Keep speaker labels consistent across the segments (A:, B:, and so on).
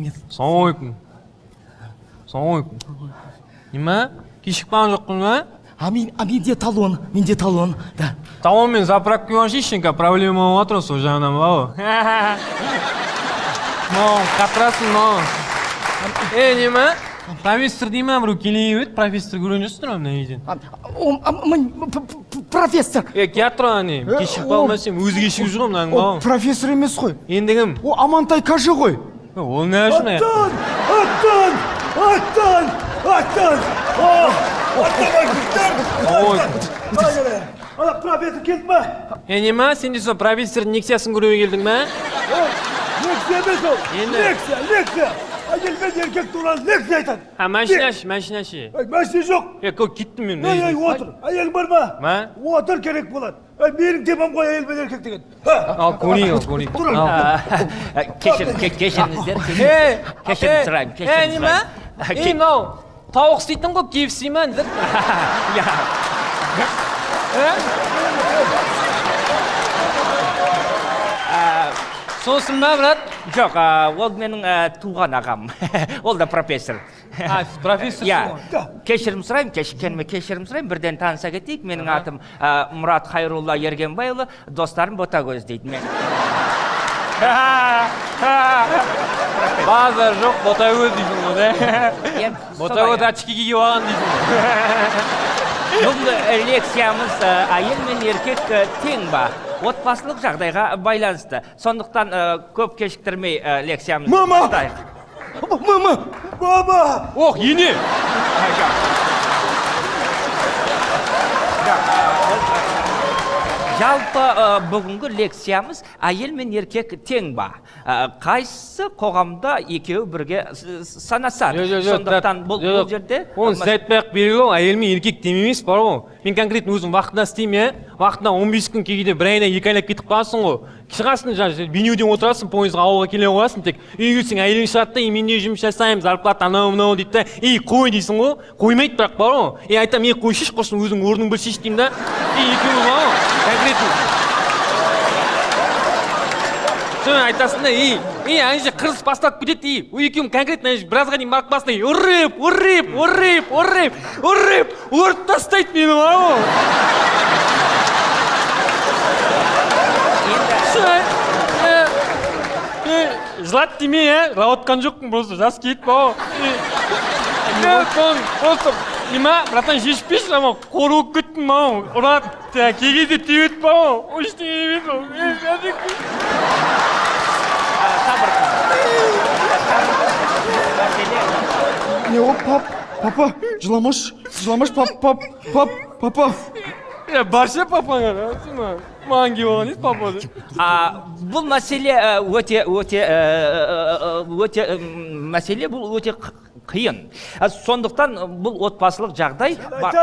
A: рахмет.
B: Ассалаумалейкум. Ассалаумалейкум. Нема? Кешігіп қалған жоқпын ба?
A: Менде талон, да.
B: Талонмен заправка қойғанши, проблема болып жатыр сол жағынан бау. Мау, қатырасың мау. Нема? Профессор деймін, біреу келейіп еді, профессор көрген жоқсың мына үйден.
A: Профессор.
B: Кет тұрған не? Кешігіп қалмасам, өзі кешігіп жүр ғой мынаның бау.
A: Профессор емес қой.
B: Енді кім?
A: О, Амантай кажы ғой.
B: Ол не үшін аяқ?
C: Ана профессор келді ма?
B: Нема, сен де сол профессордың лекциясын көруге келдің ба?
C: Лекция емес ол. Лекция. Әйелмен еркек туралы лекция айтады.
B: Машина ше.
C: Машина жоқ.
B: Көк кеттім мен.
C: Отыр. Әйелің бар ма?
B: Ма?
C: Отыр керек болады. Менің темам ғой әйел мен еркек деген.
B: Ал көрейік.
D: Кешіріңіздер. Кешірім сұраймын.
B: Нема? Мынау тауық істейтін ғой, KFC ма? Сосын ба, брат?
D: Жоқ, ол менің туған ағам. Ол да профессор.
B: Профессор
D: Иә, кешірім сұраймын, кешірім сұраймын. Бірден таныса кетейік. Менің атым Мұрат Хайрулла Ергенбайұлы, достарым Ботагөз дейді мен.
B: Базар жоқ, Ботагөз дейсің ғой, да? Ботагөз очки киіп алған дейсің ғой.
D: Бұл лекциямыз әйел мен еркек тең ба? Отбасылық жағдайға байланысты. Сондықтан көп кешіктірмей лекциямыз бастайық.
C: Мама!
B: Ох, ене!
D: Жалпы бүгінгі лекциямыз әйел мен еркек тең ба? Қайсысы қоғамда екеуі бірге санасады? Сондықтан бұл жерде...
B: Оны сіз айтпай-ақ береді ғой, әйел мен еркек демемес бар ғой. Мен конкретно өзім вақытында істеймін, вақытында 15 күн кейде бір айына 2 айлап кетіп қаласың ғой. Шығасың, бенеуден отырасың, пойызға ауылға келе қоясың, тек үй келсең әйелің шығады да, мен не жұмыс жасаймын, зарплата анау-мынау дейді да, қой дейсің ғой, қоймайды бірақ бар ғой. Айтам, мен қой шеш құрсын, өзің орның бір шеш деймін да, екеуі бар ғой, конкретно. Соны айтасың да, әнже қырыс бастап кетеді, екеуім конкретно біразға дейін барып басында, ұрып тастайды мені бар ғой. Жылат демей, лауытқан жоқпын, просто жас кетіп бау. Просто, нема, братан жешпеш, ама қор болып кеттім бау. Ұрат, кегеде түйет бау. Оштың емес ол.
A: Не о, папа, жыламаш, папа.
B: Барша папаңа, маған кеп алған еді папа.
D: Бұл мәселе мәселе бұл өте қиын. Сондықтан бұл отбасылық жағдай бар.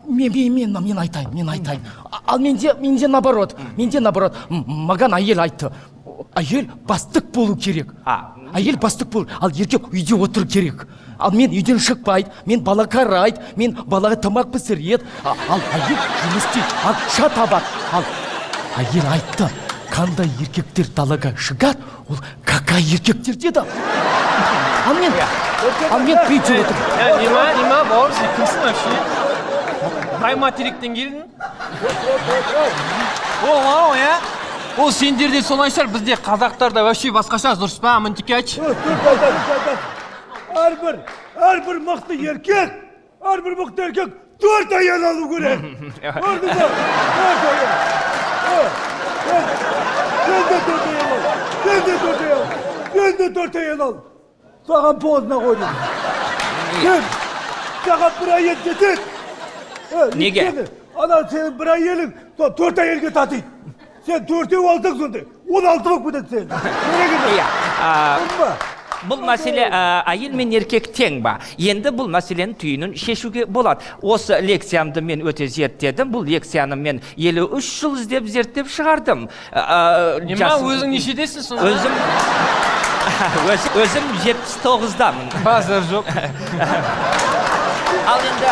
A: Мен айтайын. Ал менде наоборот. Маған әйел айтты. Әйел бастық болу керек. Әйел бастық болу, ал еркек үйде отыр керек. Ал мен үйден шықпайды, мен бала қарайды, мен балаға тамақ пісіреді. Ал әйел жұмыс істейді, ақша табады. Ал әйел айтты, қандай еркектер далаға шығады, ол какай еркектер деді. Ал мен үйде отырмын.
B: Нема, бауыр, сен кімсің вообще? Қай материктен келдің? Ол, Ол сендерде солай шығар, бізде қазақтарда вообще басқаша, дұрыс па, Амантеке айтшы?
C: Әрбір мықты еркек 4 әйел алу керек. Көрдің ба? 4 әйел ал. Саған позына қойдым. Саған бір әйел жетеді.
D: Неге?
C: Ана сенің бір әйелің 4 әйелге татиды. Сен 4-еу алдың сонда, 16 болып кетеді сен.
D: Бұл мәселе әйел мен еркек тең ба? Енді бұл мәселенің түйінін шешуге болады. Осы лекциямды мен өте зерттедім. Бұл лекцияны мен 53 жыл іздеп зерттеп шығардым.
B: Нема, өзің нешедесің сонда?
D: Өзім 79-дамын.
B: Базар жоқ.
D: Ал енді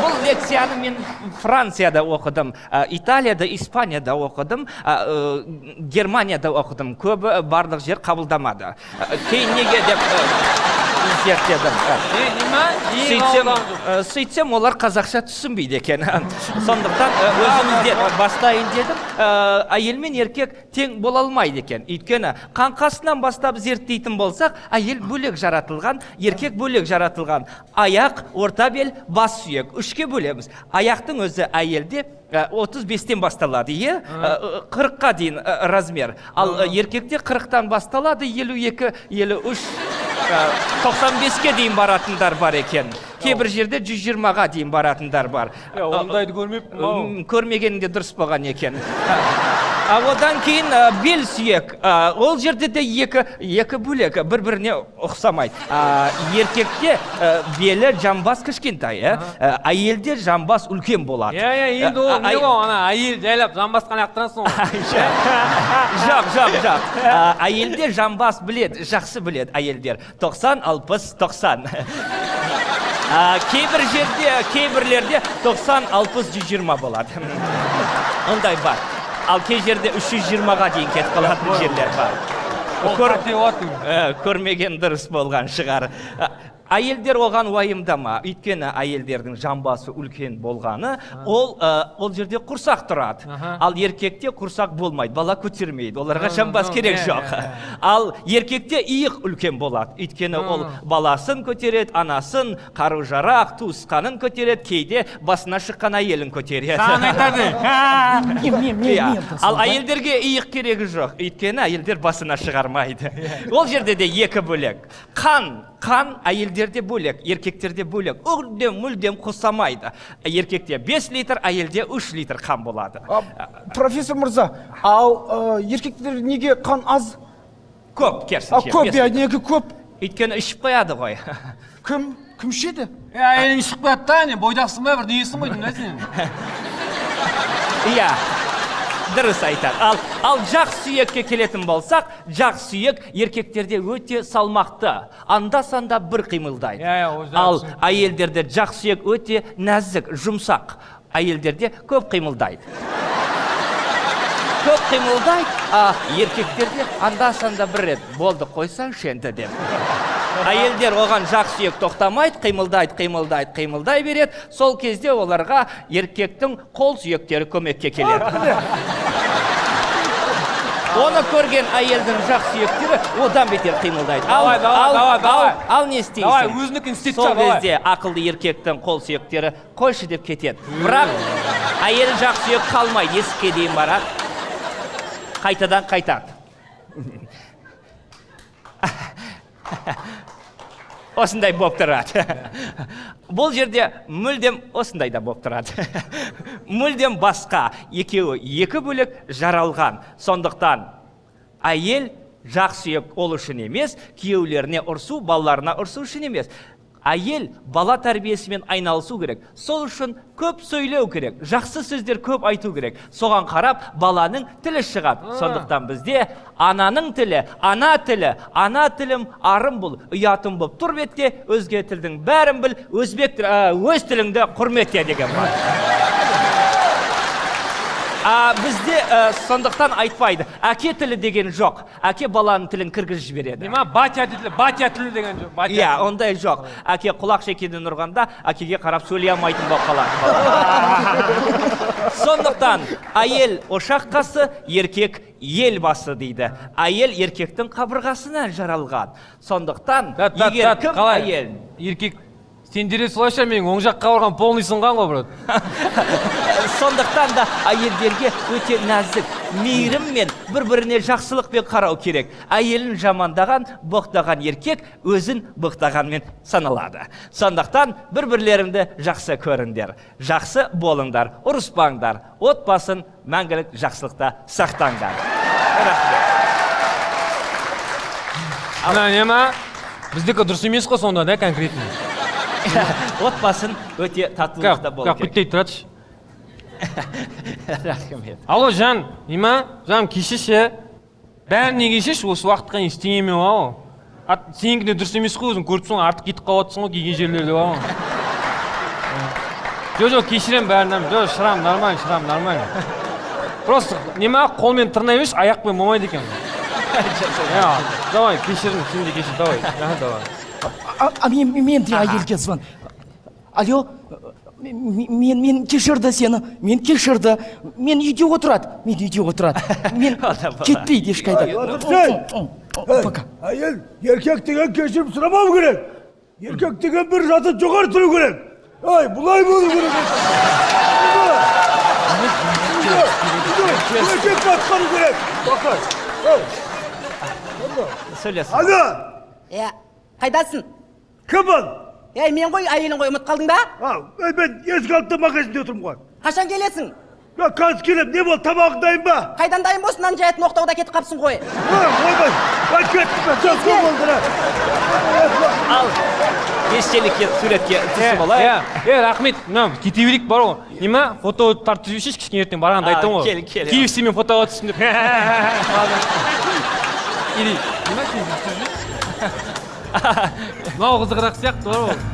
D: бұл лекцияны мен Францияда оқыдым, Италияда, Испанияда оқыдым, Германияда оқыдым. Көбі барлық жер қабылдамады. Кейін неге деп зерттедім. Сөйтсем, олар қазақша түсінбейді екен. Сондықтан өзімізден бастайын дедім. Әйел мен еркек тең бола алмайды екен. Өйткені қаңқасынан бастап зерттейтін болсақ, әйел бөлек жаратылған, еркек бөлек жаратылған. Аяқ, орта бел, бас сүйек. Үшке бөлеміз. Аяқтың өзі әйелде 35-тен басталады, 40-қа дейін размер. Ал еркекте 40-тан басталады, 52, 53, 95-ке дейін баратындар бар екен. Кейбір жерде 120-ға дейін баратындар бар.
B: Ондайды көрмеппін.
D: Көрмегенде дұрыс болған екен. Одан кейін бел сүйек. Ол жерде де екі бөлек, бір-біріне ұқсамайды. Еркекте белі жамбас кішкентай, әйелде жамбас үлкен болады.
B: Енді ол не ол, әйел жайлап жамбасқан ақтырасың ғой.
D: Жоқ. Әйелде жамбас біледі, жақсы біледі әйелдер. 90, 60, 90. Кейбірлерде 90, 60, 120 болады. Ондай бар. Ал кей жерде 320-ға дейін кетіп қалатын жерлер бар. Көрмеген дұрыс болған шығар. Әйелдер оған уайымдама, өйткені әйелдердің жамбасы үлкен болғаны, ол жерде құрсақ тұрады. Ал еркекте құрсақ болмайды, бала көтермейді, оларға жамбас керек жоқ. Ал еркекте иық үлкен болады, өйткені ол баласын көтереді, анасын, қару-жарақ, туысқанын көтереді, кейде басына шыққан әйелін көтереді.
B: Саған айтады.
D: Ал әйелдерге иық керегі жоқ, өйткені әйелдер басына шығармайды. Ол жерде де екі бөлек. Қан әйелдерде бөлек, еркектерде бөлек. Мүлдем қосамайды. Еркекте 5 литр, әйелде 3 литр қан болады.
A: Профессор мырза, ал еркектер неге қан аз?
D: Көп, керісінше.
A: Көп, неге көп?
D: Өйткені ішіп қояды ғой.
A: Кім ішеді?
B: Әйелің ішіп қояды да, бойдақсың ба, бір дейсің ғой, не сен?
D: Иә. Дұрыс айтады. Ал жақ сүйекке келетін болсақ, жақ сүйек еркектерде өте салмақты. Анда-санда бір қимылдайды. Ал әйелдерде жақ сүйек өте нәзік, жұмсақ. Әйелдерде көп қимылдайды. Еркектерде анда-санда бір рет болды қойсаңшы енді деп. Әйелдер оған жақ сүйек тоқтамайды, қимылдай береді. Сол кезде оларға еркектің қол сүйектері көмекке келеді. Оны көрген әйелдің жақ сүйектері одан бетер қимылдайды. Ал не істейсің?
B: Давай, өзінікін істейді.
D: Сол кезде ақылды еркектің қол сүйектері қойшы деп кетеді. Бірақ әйел жақ сүйек қалмайды, есікке дейін барады. Қайтадан қайтады. Осындай болып тұрады. Бұл жерде мүлдем осындай да болып тұрады. Мүлдем басқа, екеуі екі бөлек жаралған. Сондықтан әйел жақ сүйек ол үшін емес, күйеулеріне ұрсу, балаларына ұрсу үшін емес. Әйел бала тәрбиесімен айналысу керек. Сол үшін көп сөйлеу керек, жақсы сөздер көп айту керек. Соған қарап баланың тілі шығады. Сондықтан бізде ананың тілі, ана тілім арым бұл, ұятым бұл. Тұр бетте өзге тілдің бәрін біл, өз тіліңді құрметте деген бар. Бізде сондықтан айтпайды. Әке тілі деген жоқ. Әке баланың тілін кіргізіп жібереді.
B: Батя тілі деген жоқ.
D: Иә, ондай жоқ. Әке құлақ шекеден ұрғанда, әкеге қарап сөйлей алмайтын болып қалады. Сондықтан әйел ошақ қасы, еркек ел басы дейді. Әйел еркектің қабырғасынан жаралған. Сондықтан егер кім әйел?
B: Еркек сендері солайша менің оң жаққа барған полный сынған ғой, брат.
D: Сондықтан да әйелдерге өте нәзік, мейіріммен, бір-біріне жақсылықпен қарау керек. Әйелін жамандаған, боқтаған еркек өзін боқтағанмен саналады. Сондықтан бір-бірлеріңді жақсы көріңдер, жақсы болыңдар, ұрыспаңдар, отбасын мәңгілік жақсылықта сақтаңдар.
B: Біздікі дұрыс емес қой сонда да конкретно.
D: Отбасын өте татулықта болу керек.
B: Күттей тұратшы.
D: Рахмет.
B: Алло, жан, жан, кешеші. Бәрін не кешеш, осы уақытқа ештеңеме ау. Сеніңкі де дұрыс емес қой, өзің көріпсің, артық кетіп қалатсың ғой, кейген жерлерде ау. жоқ кешіремін бәрін жоқ шрам нормально просто неме қолмен тырнай берші аяқпен болмайды екен давай кешірім сен де кешір давай
A: мен де әйелге звон. Алло, мен кешірді сені, мен кешірді. Мен үйде отырады. Мен кетпейді ешқайда. Пока.
C: Әйел, еркек деген кешірім сұрамау керек. Еркек деген бір жаты жоғары тұру керек. Ай, бұлай болу керек. Еркек басқару керек. Бақай.
D: сөйлесін
C: Ана,
E: Қайдасың?
C: кім ол?
E: Мен ғой, әйелің ғой, ұмыт қалдың ба?
C: Мен есік алдында магазинде отырмын ғой.
E: Қашан келесің?
C: Қазір келем, не бол, тамағың дайын ба?
E: Қайдан дайын болсын, нан жаятын оқтауда кетіп қапсың ғой.
C: Ойбай, мен кеттім, жас көп болды.
D: ал естелікке суретке түсіп алайық
B: рахмет мынау кете берейік бар ғой неме фото тартып жіберші кішкене ертең барғанда айттым ғой
D: кел
B: KFC-мен фотоға түстім деп мынау қызығырақ сияқты бар ғой